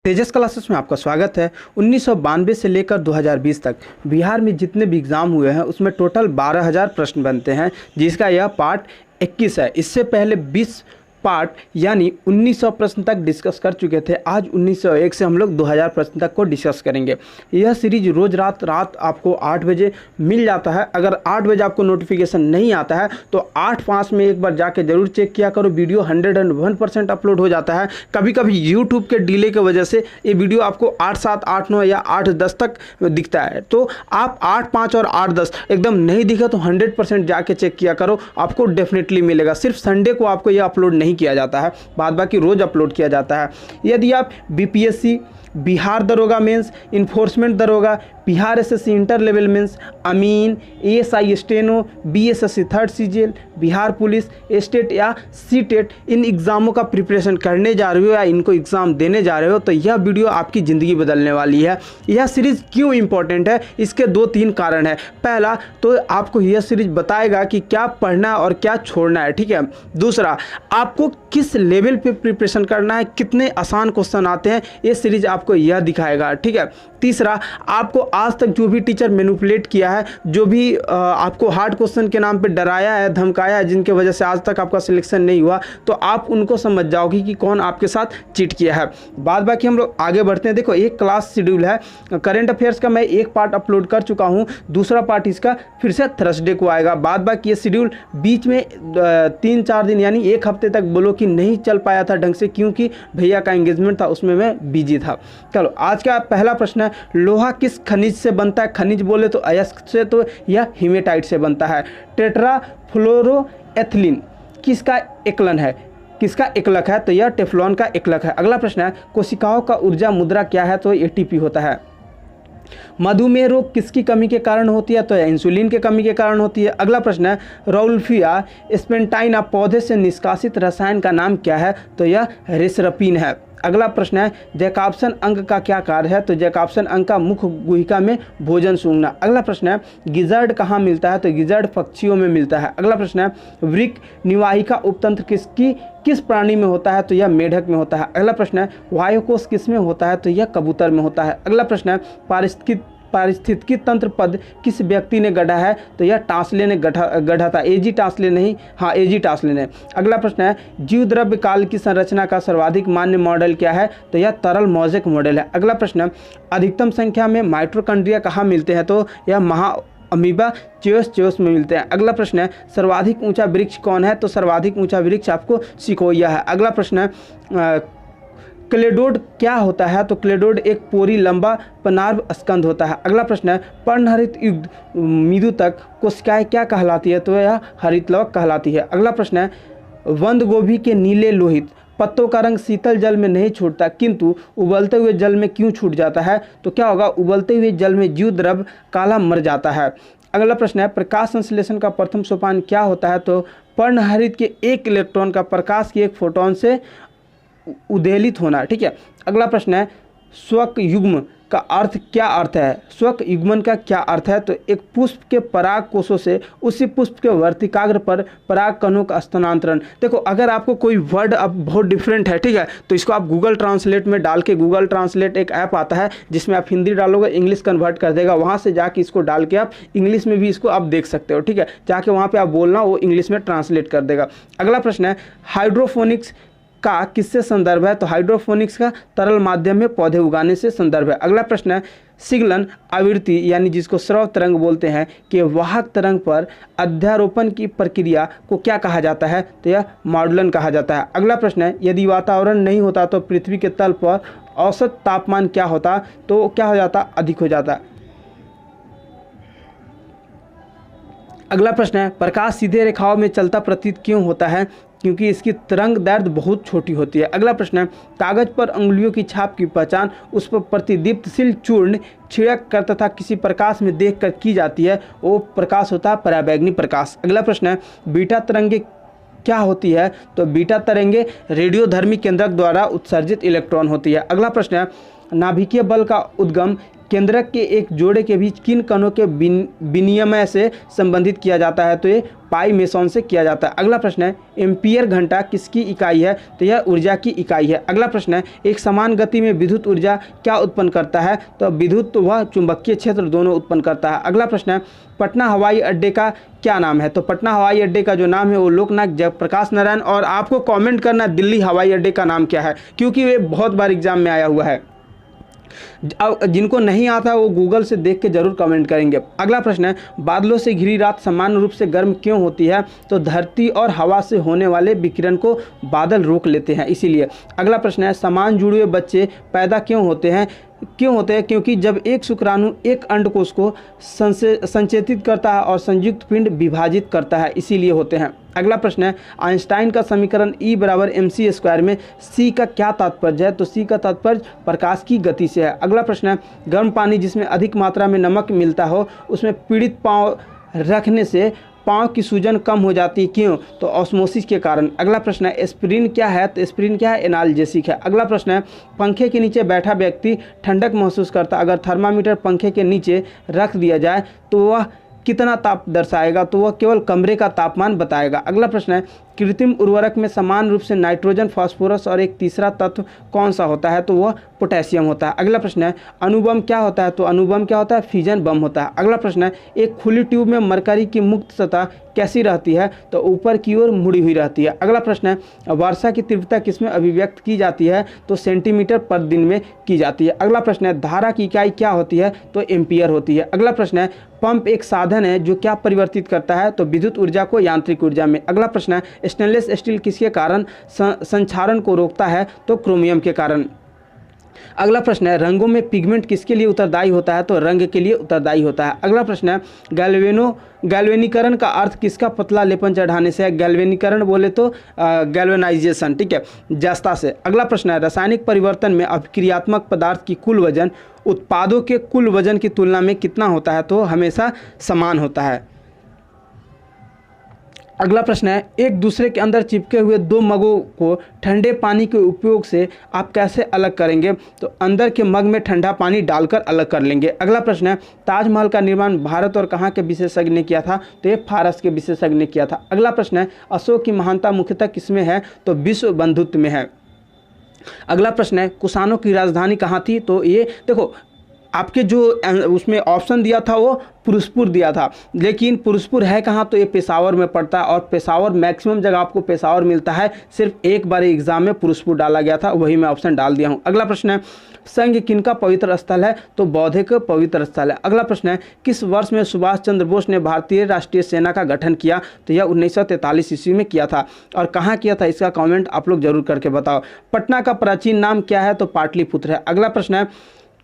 तेजस classes में आपका स्वागत है। 1992 से लेकर 2020 तक बिहार में जितने भी एग्ज़ाम हुए हैं उसमें टोटल 12,000 प्रश्न बनते हैं, जिसका यह पार्ट 21 है। इससे पहले 20 पार्ट यानी 1900 प्रश्न तक डिस्कस कर चुके थे। आज 1901 से हम लोग 2000 प्रश्न तक को डिस्कस करेंगे। यह सीरीज रोज़ रात आपको 8 बजे मिल जाता है। अगर 8 बजे आपको नोटिफिकेशन नहीं आता है तो 8:05 में एक बार जाके ज़रूर चेक किया करो। वीडियो 101% अपलोड हो जाता है। कभी कभी यूट्यूब के डिले की वजह से ये वीडियो आपको 8:07, 8:09 या 8:10 तक दिखता है। तो आप 8:05 और 8:10 एकदम नहीं दिखा तो 100% जाके चेक किया करो, आपको डेफिनेटली मिलेगा। सिर्फ संडे को आपको यह अपलोड नहीं किया जाता है, बाद बाकी रोज अपलोड किया जाता है। यदि आप बीपीएससी, बिहार दरोगा मेंस, इन्फोर्समेंट दरोगा, Bihar SSC inter level mains, अमीन, ASI steno, BSSC third CGL, Bihar police, state या सीटेट इन एग्ज़ामों का प्रिपरेशन करने जा रहे हो या इनको एग्ज़ाम देने जा रहे हो तो यह वीडियो आपकी ज़िंदगी बदलने वाली है। यह सीरीज़ क्यों इंपॉर्टेंट है, इसके 2-3 कारण है। पहला तो आपको यह सीरीज़ बताएगा कि क्या पढ़ना और क्या छोड़ना है, ठीक है। दूसरा, आपको किस लेवल पे प्रिपरेशन करना है, कितने आसान क्वेश्चन आते हैं, ये सीरीज़ आपको यह दिखाएगा, ठीक है। तीसरा, आपको आज तक जो भी टीचर मैनिपुलेट किया है, जो भी आपको हार्ड क्वेश्चन के नाम पे डराया है, धमकाया है, जिनके वजह से आज तक आपका सिलेक्शन नहीं हुआ, तो आप उनको समझ जाओगे कि कौन आपके साथ चीट किया है। बाद बाकी हम लोग आगे बढ़ते हैं। देखो, एक क्लास शेड्यूल है करंट अफेयर्स का, मैं एक पार्ट अपलोड कर चुका हूँ, दूसरा पार्ट इसका फिर से थर्सडे को आएगा। बाद बाकी ये शेड्यूल बीच में 3-4 दिन यानी एक हफ्ते तक बोलो कि नहीं चल पाया था ढंग से, क्योंकि भैया का एंगेजमेंट था, उसमें मैं बिजी था। चलो, आज का पहला प्रश्न है, लोहा किस खनिज से बनता है? खनिज बोले तो अयस्क से, तो यह हीमेटाइट से बनता है। टेट्राफ्लोरोएथिलीन किसका एकलन है, किसका एकलक है? तो यह टेफ्लॉन का एकलक है। अगला प्रश्न है, कोशिकाओं का ऊर्जा मुद्रा क्या है? तो एटीपी होता है। मधुमेह रोग किसकी कमी के कारण होती है? तो इंसुलिन के कमी के कारण होती है। अगला प्रश्न है, रौल्फिया स्पेंटाइना पौधे से निष्कासित रसायन का नाम क्या है? तो यह रेसरपिन है। अगला प्रश्न है, जैकॉब्सन अंक का क्या कार्य है? तो जैकॉब्सन अंक का मुख गुहिका में भोजन सूंघना। अगला प्रश्न है, गिजर्ड कहाँ मिलता है? तो गिजर्ड पक्षियों में मिलता है। अगला प्रश्न है, वृक्क निवाहिका उपतंत्र किस प्राणी में होता है? तो यह मेढक में होता है। अगला प्रश्न है, वायुकोश किस में होता है? तो यह कबूतर में होता है। अगला प्रश्न है, पारिस्थितिकी तंत्र पद किस व्यक्ति ने गढ़ा है? तो यह टास्ले ने गढ़ा था। एजी टास्ले नहीं, हाँ एजी टास्ले ने। अगला प्रश्न है, जीव द्रव्य काल की संरचना का सर्वाधिक मान्य मॉडल क्या है? तो यह तरल मोज़ेक मॉडल है। अगला प्रश्न है, अधिकतम संख्या में माइटोकॉन्ड्रिया कहाँ मिलते हैं? तो यह अमीबा च्योस में मिलते हैं। अगला प्रश्न है, सर्वाधिक ऊंचा वृक्ष कौन है? तो सर्वाधिक ऊंचा वृक्ष आपको सिकोया है। अगला प्रश्न है, क्लेडोड क्या होता है? तो क्लेडोड एक पोरी लंबा पनार्व स्कंद होता है। अगला प्रश्न है, पर्णहरित युक्त मृदु तक कोशिकाएं क्या कहलाती है? तो यह हरितलवक कहलाती है। अगला प्रश्न है, बंद गोभी के नीले लोहित पत्तों का रंग शीतल जल में नहीं छूटता किंतु उबलते हुए जल में क्यों छूट जाता है? तो क्या होगा, उबलते हुए जल में जीव द्रव्य काला मर जाता है। अगला प्रश्न है, प्रकाश संश्लेषण का प्रथम सोपान क्या होता है? तो पर्णहरित के एक इलेक्ट्रॉन का प्रकाश के एक फोटोन से उद्वेलित होना, ठीक है। अगला प्रश्न है, स्वक युग्म का अर्थ क्या अर्थ है? स्वक युग्मन का क्या अर्थ है? तो एक पुष्प के पराग कोशों से उसी पुष्प के वर्तिकाग्र पर पराग कणों का स्थानांतरण। देखो, अगर आपको कोई वर्ड अब बहुत डिफरेंट है, ठीक है, तो इसको आप गूगल ट्रांसलेट में डाल के, गूगल ट्रांसलेट एक ऐप आता है जिसमें आप हिंदी डालोगे, इंग्लिश कन्वर्ट कर देगा, वहाँ से जाके इसको डाल के आप इंग्लिश में भी इसको आप देख सकते हो, ठीक है। जाके वहाँ पर आप बोलना, वो इंग्लिश में ट्रांसलेट कर देगा। अगला प्रश्न है, हाइड्रोफोनिक्स का किससे संदर्भ है? तो हाइड्रोफोनिक्स का तरल माध्यम में पौधे उगाने से संदर्भ है। अगला प्रश्न है, सिग्नल आवृत्ति यानी जिसको स्रव तरंग बोलते हैं कि वाहक तरंग पर अध्यारोपण की प्रक्रिया को क्या कहा जाता है? तो यह मॉडुलन कहा जाता है। अगला प्रश्न है, यदि वातावरण नहीं होता तो पृथ्वी के तल पर औसत तापमान क्या होता? तो क्या हो जाता? अधिक हो जाता। अगला प्रश्न है, प्रकाश सीधे रेखाओं में चलता प्रतीत क्यों होता है? क्योंकि इसकी तरंग दैर्ध्य बहुत छोटी होती है। अगला प्रश्न है, कागज पर अंगुलियों की छाप की पहचान उस पर प्रतिदीप्तशील चूर्ण छिड़क कर तथा किसी प्रकाश में देखकर की जाती है, वो प्रकाश होता है पराबैंगनी प्रकाश। अगला प्रश्न है, बीटा तरंगे क्या होती है? तो बीटा तरंगे रेडियोधर्मी केंद्रक द्वारा उत्सर्जित इलेक्ट्रॉन होती है। अगला प्रश्न है, नाभिकीय बल का उद्गम केंद्रक के एक जोड़े के बीच किन कणों के विनिमय से संबंधित किया जाता है? तो ये पाई मेसॉन से किया जाता है। अगला प्रश्न है, एम्पियर घंटा किसकी इकाई है? तो यह ऊर्जा की इकाई है। अगला प्रश्न है, एक समान गति में विद्युत ऊर्जा क्या उत्पन्न करता है? तो विद्युत व चुंबकीय क्षेत्र दोनों उत्पन्न करता है। अगला प्रश्न है, पटना हवाई अड्डे का क्या नाम है? तो पटना हवाई अड्डे का जो नाम है वो लोकनायक जयप्रकाश नारायण। और आपको कमेंट करना दिल्ली हवाई अड्डे का नाम क्या है, क्योंकि वे बहुत बार एग्जाम में आया हुआ है। अब जिनको नहीं आता वो गूगल से देख के जरूर कमेंट करेंगे। अगला प्रश्न है, बादलों से घिरी रात सामान्य रूप से गर्म क्यों होती है? तो धरती और हवा से होने वाले विकिरण को बादल रोक लेते हैं, इसीलिए। अगला प्रश्न है, समान जुड़े हुए बच्चे पैदा क्यों होते हैं? क्योंकि जब एक शुक्राणु एक अंडकोश को संचेतित करता है और संयुक्त पिंड विभाजित करता है, इसीलिए होते हैं। अगला प्रश्न है, आइंस्टाइन का समीकरण E = mc² में c का क्या तात्पर्य है? तो c का तात्पर्य प्रकाश की गति से है। अगला प्रश्न है, गर्म पानी जिसमें अधिक मात्रा में नमक मिलता हो उसमें पीड़ित पाँव रखने से पाँव की सूजन कम हो जाती है, क्यों? तो ऑस्मोसिस के कारण। अगला प्रश्न है, एस्पिरिन क्या है? तो एस्पिरिन क्या है? एनाल्जेसिक है। अगला प्रश्न है, पंखे के नीचे बैठा व्यक्ति ठंडक महसूस करता, अगर थर्मामीटर पंखे के नीचे रख दिया जाए तो वह कितना ताप दर्शाएगा? तो वह केवल कमरे का तापमान बताएगा। अगला प्रश्न है, कृत्रिम उर्वरक में समान रूप से नाइट्रोजन, फास्फोरस और एक तीसरा तत्व कौन सा होता है? तो वह पोटेशियम होता है। अगला प्रश्न है, अणुबम क्या होता है? तो अणुबम क्या होता है? फ्यूजन बम होता है। अगला प्रश्न है, एक खुली ट्यूब में मरकरी की मुक्त सतह कैसी रहती है? तो ऊपर की ओर मुड़ी हुई रहती है। अगला प्रश्न है, वर्षा की तीव्रता किसमें अभिव्यक्त की जाती है? तो सेंटीमीटर पर दिन में की जाती है। अगला प्रश्न है, धारा की इकाई क्या होती है? तो एम्पियर होती है। अगला प्रश्न है, पंप एक साधन है जो क्या परिवर्तित करता है? तो विद्युत ऊर्जा को यांत्रिक ऊर्जा में। अगला प्रश्न है, स्टेनलेस स्टील किसके कारण संक्षारण को रोकता है? तो क्रोमियम के कारण। अगला प्रश्न है, रंगों में पिगमेंट किसके लिए उत्तरदायी होता है? तो रंग के लिए उत्तरदायी होता है। अगला प्रश्न है, गैल्वेनीकरण का अर्थ किसका पतला लेपन चढ़ाने से है? गैल्वेनीकरण बोले तो गैल्वेनाइजेशन, ठीक है, जस्ता से। अगला प्रश्न है, रासायनिक परिवर्तन में अभिक्रियात्मक पदार्थ की कुल वजन उत्पादों के कुल वजन की तुलना में कितना होता है? तो हमेशा समान होता है। अगला प्रश्न है, एक दूसरे के अंदर चिपके हुए दो मगों को ठंडे पानी के उपयोग से आप कैसे अलग करेंगे? तो अंदर के मग में ठंडा पानी डालकर अलग कर लेंगे। अगला प्रश्न है, ताजमहल का निर्माण भारत और कहाँ के विशेषज्ञ ने किया था? तो ये फारस के विशेषज्ञ ने किया था। अगला प्रश्न है, अशोक की महानता मुख्यतः किसमें है? तो विश्व बंधुत्व में है। अगला प्रश्न है, कुषाणों की राजधानी कहाँ थी? तो ये देखो आपके जो उसमें ऑप्शन दिया था वो पुरुषपुर दिया था, लेकिन पुरुषपुर है कहाँ? तो ये पेशावर में पड़ता है, और पेशावर मैक्सिमम जगह आपको पेशावर मिलता है, सिर्फ एक बार एग्जाम में पुरुषपुर डाला गया था, वही मैं ऑप्शन डाल दिया हूँ। अगला प्रश्न है, संघ किनका पवित्र स्थल है? तो बौद्ध का पवित्र स्थल है। अगला प्रश्न है, किस वर्ष में सुभाष चंद्र बोस ने भारतीय राष्ट्रीय सेना का गठन किया? तो यह 1943 ईस्वी में किया था। और कहाँ किया था इसका कमेंट आप लोग जरूर करके बताओ। पटना का प्राचीन नाम क्या है? तो पाटलिपुत्र है। अगला प्रश्न है,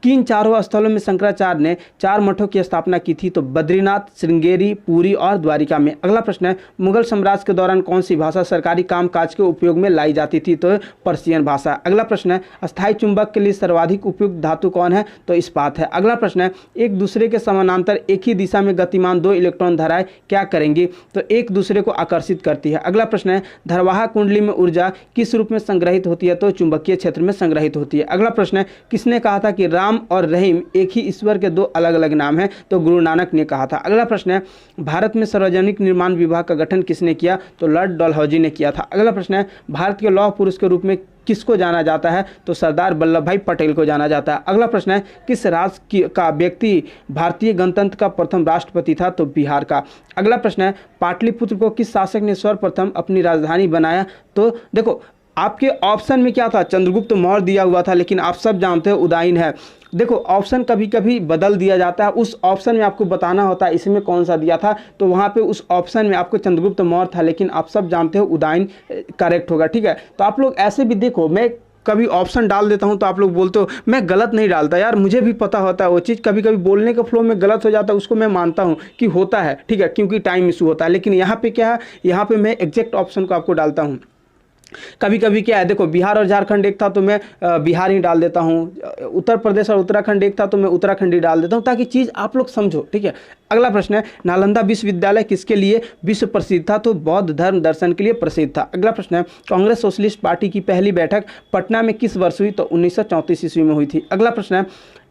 किन चारों स्थलों में शंकराचार्य ने 4 मठों की स्थापना की थी? तो बद्रीनाथ, श्रृंगेरी, पुरी और द्वारिका में। अगला प्रश्न है, मुगल साम्राज्य के दौरान कौन सी भाषा सरकारी कामकाज के उपयोग में लाई जाती थी? तो पर्शियन भाषा। अगला प्रश्न है, अस्थायी चुंबक के लिए सर्वाधिक उपयुक्त धातु कौन है? तो इस्पात है। अगला प्रश्न है, एक दूसरे के समानांतर एक ही दिशा में गतिमान 2 इलेक्ट्रॉन धाराएं क्या करेंगी? तो एक दूसरे को आकर्षित करती है। अगला प्रश्न है, धरवाहा कुंडली में ऊर्जा किस रूप में संग्रहित होती है? तो चुंबकीय क्षेत्र में संग्रहित होती है। अगला प्रश्न है, किसने कहा था कि राम और रहीम एक ही ईश्वर के 2 अलग अलग नाम हैं? तो गुरु नानक ने कहा था। अगला प्रश्न है, भारत में सार्वजनिक निर्माण विभाग का गठन किसने किया? तो लॉर्ड डलहौजी ने किया था। अगला प्रश्न है, भारत के लौह पुरुष के रूप में किसको जाना जाता है? तो सरदार वल्लभ भाई पटेल को जाना जाता है। अगला प्रश्न है, किस राज्य का व्यक्ति भारतीय गणतंत्र का प्रथम राष्ट्रपति था? तो बिहार का। अगला प्रश्न है, पाटलिपुत्र को किस शासक ने सर्वप्रथम अपनी राजधानी बनाया? तो देखो आपके ऑप्शन में क्या था? चंद्रगुप्त मौर्य दिया हुआ था, लेकिन आप सब जानते हो उदयन है। देखो ऑप्शन कभी कभी बदल दिया जाता है, उस ऑप्शन में आपको बताना होता है इसमें कौन सा दिया था, तो वहाँ पे उस ऑप्शन में आपको चंद्रगुप्त मौर्य था, लेकिन आप सब जानते हो उदयन करेक्ट होगा, ठीक है। तो आप लोग ऐसे भी देखो, मैं कभी ऑप्शन डाल देता हूं तो आप लोग बोलते हो मैं गलत नहीं डालता, यार मुझे भी पता होता है वो चीज़, कभी कभी बोलने के फ्लो में गलत हो जाता है, उसको मैं मानता हूं कि होता है, ठीक है, क्योंकि टाइम इशू होता है। लेकिन यहाँ पे क्या है, यहाँ पे मैं एग्जैक्ट ऑप्शन को आपको डालता हूँ। कभी कभी क्या है, देखो बिहार और झारखंड एक था तो मैं बिहार ही डाल देता हूँ, उत्तर प्रदेश और उत्तराखंड एक था तो मैं उत्तराखंड ही डाल देता हूँ, ताकि चीज़ आप लोग समझो, ठीक है। अगला प्रश्न है, नालंदा विश्वविद्यालय किसके लिए विश्व प्रसिद्ध था? तो बौद्ध धर्म दर्शन के लिए प्रसिद्ध था। अगला प्रश्न है, कांग्रेस सोशलिस्ट पार्टी की पहली बैठक पटना में किस वर्ष हुई? तो 1934 ईस्वी में हुई थी। अगला प्रश्न है,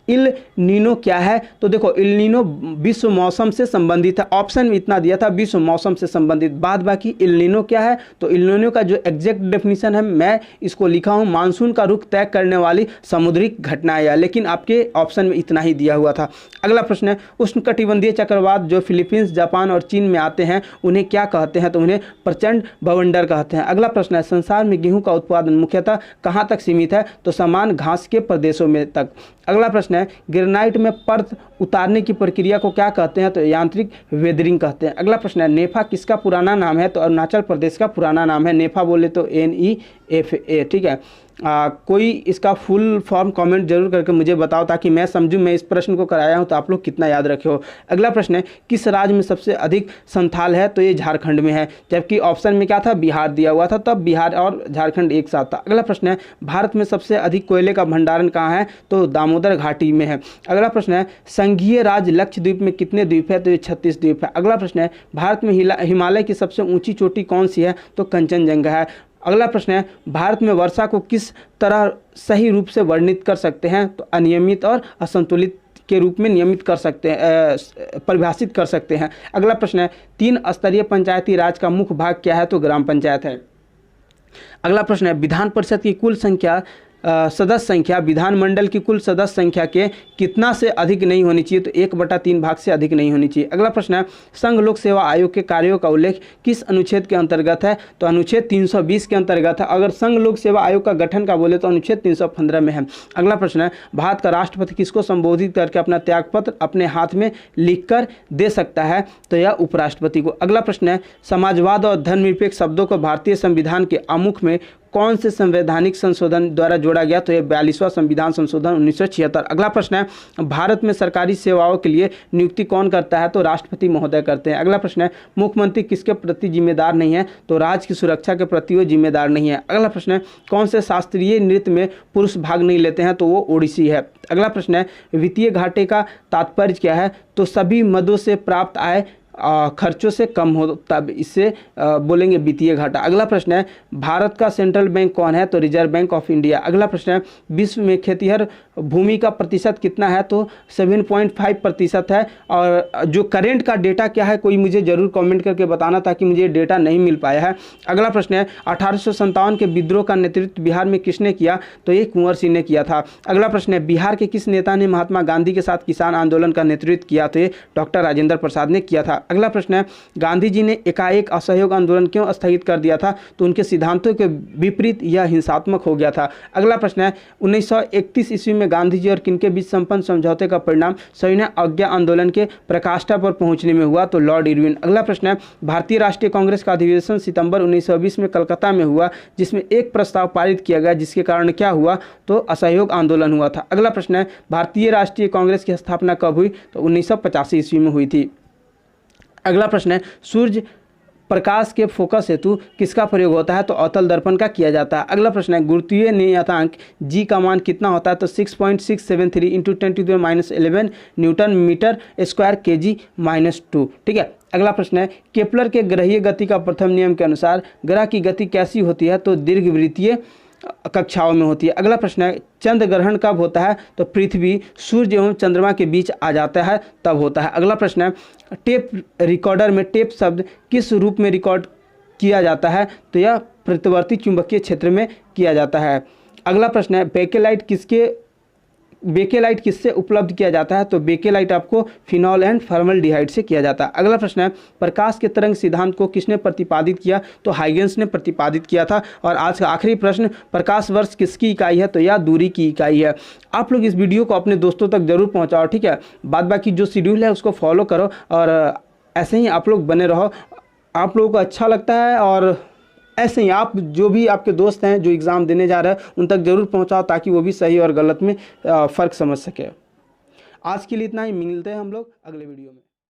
इल नीनो क्या है? तो देखो इल नीनो विश्व मौसम से संबंधित है, ऑप्शन में इतना दिया था विश्व मौसम से संबंधित। बाद बाकी इल नीनो क्या है? तो इल नीनो का जो एग्जैक्ट डेफिनेशन है मैं इसको लिखा हूँ, मानसून का रुख तय करने वाली समुद्री घटनाएं, लेकिन आपके ऑप्शन में इतना ही दिया हुआ था। अगला प्रश्न है उष्णकटिबंधीय चक्रवात जो फिलीपींस, जापान और चीन में आते हैं उन्हें क्या कहते हैं? तो उन्हें प्रचंड बवंडर कहते हैं। अगला प्रश्न है संसार में गेहूं का उत्पादन मुख्यतः कहाँ तक सीमित है? तो समान घास के प्रदेशों में तक। अगला प्रश्न है ग्रेनाइट में परत उतारने की प्रक्रिया को क्या कहते हैं? तो यांत्रिक वेदरिंग कहते हैं। अगला प्रश्न है नेफा किसका पुराना नाम है? तो अरुणाचल प्रदेश का पुराना नाम है। नेफा बोले तो NEFA, ठीक है। कोई इसका फुल फॉर्म कमेंट जरूर करके मुझे बताओ ताकि मैं समझूं मैं इस प्रश्न को कराया हूं तो आप लोग कितना याद रखे हो। अगला प्रश्न है किस राज्य में सबसे अधिक संथाल है? तो ये झारखंड में है, जबकि ऑप्शन में क्या था? बिहार दिया हुआ था, तब बिहार और झारखंड एक साथ था। अगला प्रश्न है भारत में सबसे अधिक कोयले का भंडारण कहाँ है? तो दामोदर घाटी में है। अगला प्रश्न है संघीय राज्य लक्षद्वीप में कितने द्वीप है? तो ये 36 द्वीप है। अगला प्रश्न है भारत में हिमालय की सबसे ऊंची चोटी कौन सी है? तो कंचनजंगा है। अगला प्रश्न है भारत में वर्षा को किस तरह सही रूप से वर्णित कर सकते हैं? तो अनियमित और असंतुलित के रूप में नियमित कर सकते हैं, परिभाषित कर सकते हैं। अगला प्रश्न है 3 स्तरीय पंचायती राज का मुख्य भाग क्या है? तो ग्राम पंचायत है। अगला प्रश्न है विधान परिषद की कुल संख्या सदस्य संख्या विधानमंडल की कुल सदस्य संख्या के कितना से अधिक नहीं होनी चाहिए? तो 1/3 भाग से अधिक नहीं होनी चाहिए। अगला प्रश्न है संघ लोक सेवा आयोग के कार्यों का उल्लेख किस अनुच्छेद के अंतर्गत है? तो अनुच्छेद 320 के अंतर्गत है। अगर संघ लोक सेवा आयोग का गठन का बोले तो अनुच्छेद 315 में है। अगला प्रश्न है भारत का राष्ट्रपति किसको संबोधित करके अपना त्यागपत्र अपने हाथ में लिख कर दे सकता है? तो यह उपराष्ट्रपति को। अगला प्रश्न है समाजवाद और धर्मनिरपेक्ष शब्दों को भारतीय संविधान के आमुख में कौन से संवैधानिक संशोधन द्वारा जोड़ा गया? तो यह 42वां संविधान संशोधन 1976। अगला प्रश्न है भारत में सरकारी सेवाओं के लिए नियुक्ति कौन करता है? तो राष्ट्रपति महोदय करते हैं। अगला प्रश्न है मुख्यमंत्री किसके प्रति जिम्मेदार नहीं है? तो राज्य की सुरक्षा के प्रति वो जिम्मेदार नहीं है। अगला प्रश्न है कौन से शास्त्रीय नृत्य में पुरुष भाग नहीं लेते हैं? तो वो ओडिसी है। अगला प्रश्न है वित्तीय घाटे का तात्पर्य क्या है? तो सभी मदों से प्राप्त आय खर्चों से कम हो तब इससे बोलेंगे वित्तीय घाटा। अगला प्रश्न है भारत का सेंट्रल बैंक कौन है? तो रिजर्व बैंक ऑफ इंडिया। अगला प्रश्न है विश्व में खेतिहर भूमि का प्रतिशत कितना है? तो 7.5% है। और जो करेंट का डेटा क्या है कोई मुझे जरूर कमेंट करके बताना ताकि मुझे डेटा नहीं मिल पाया है। अगला प्रश्न है 1857 के विद्रोह का नेतृत्व बिहार में किसने किया? तो ये कुंवर सिंह ने किया था। अगला प्रश्न है बिहार के किस नेता ने महात्मा गांधी के साथ किसान आंदोलन का नेतृत्व किया? तो ये डॉक्टर राजेंद्र प्रसाद ने किया था। अगला प्रश्न है गांधी जी ने एकाएक असहयोग आंदोलन क्यों स्थगित कर दिया था? तो उनके सिद्धांतों के विपरीत यह हिंसात्मक हो गया था। अगला प्रश्न है 1931 ईस्वी में गांधी जी और किनके बीच संपन्न समझौते का परिणाम सविनय अवज्ञा आंदोलन के प्रकाष्ठा पर पहुंचने में हुआ? तो लॉर्ड इरविन। अगला प्रश्न है भारतीय राष्ट्रीय कांग्रेस का अधिवेशन सितंबर 1920 में कलकत्ता में हुआ जिसमें एक प्रस्ताव पारित किया गया जिसके कारण क्या हुआ? तो असहयोग आंदोलन हुआ था। अगला प्रश्न है भारतीय राष्ट्रीय कांग्रेस की स्थापना कब हुई? तो 1985 ईस्वी में हुई थी। अगला प्रश्न है सूर्य प्रकाश के फोकस हेतु किसका प्रयोग होता है? तो अवतल दर्पण का किया जाता है। अगला प्रश्न है गुरुत्वीय नियतांक जी का मान कितना होता है? तो 6.673 into 10⁻11 Newton metre square kg-2, ठीक है। अगला प्रश्न है केपलर के ग्रहीय गति का प्रथम नियम के अनुसार ग्रह की गति कैसी होती है? तो दीर्घवृत्तीय कक्षाओं में होती है। अगला प्रश्न है चंद्र ग्रहण कब होता है? तो पृथ्वी सूर्य एवं चंद्रमा के बीच आ जाता है तब होता है। अगला प्रश्न है टेप रिकॉर्डर में टेप शब्द किस रूप में रिकॉर्ड किया जाता है? तो यह प्रतिवर्ती चुंबकीय क्षेत्र में किया जाता है। अगला प्रश्न है बेकेलाइट किससे उपलब्ध किया जाता है? तो बेकेलाइट आपको फिनॉल एंड फॉर्मल्डिहाइड से किया जाता है। अगला प्रश्न है प्रकाश के तरंग सिद्धांत को किसने प्रतिपादित किया? तो हाइगेंस ने प्रतिपादित किया था। और आज का आखिरी प्रश्न प्रकाश वर्ष किसकी इकाई है? तो यह दूरी की इकाई है। आप लोग इस वीडियो को अपने दोस्तों तक जरूर पहुँचाओ, ठीक है। बाद बाकी जो शेड्यूल है उसको फॉलो करो और ऐसे ही आप लोग बने रहो। आप लोगों को अच्छा लगता है और ऐसे ही आप जो भी आपके दोस्त हैं जो एग्ज़ाम देने जा रहे हैं उन तक ज़रूर पहुंचाओ ताकि वो भी सही और गलत में फ़र्क समझ सके। आज के लिए इतना ही, मिलते हैं हम लोग अगले वीडियो में।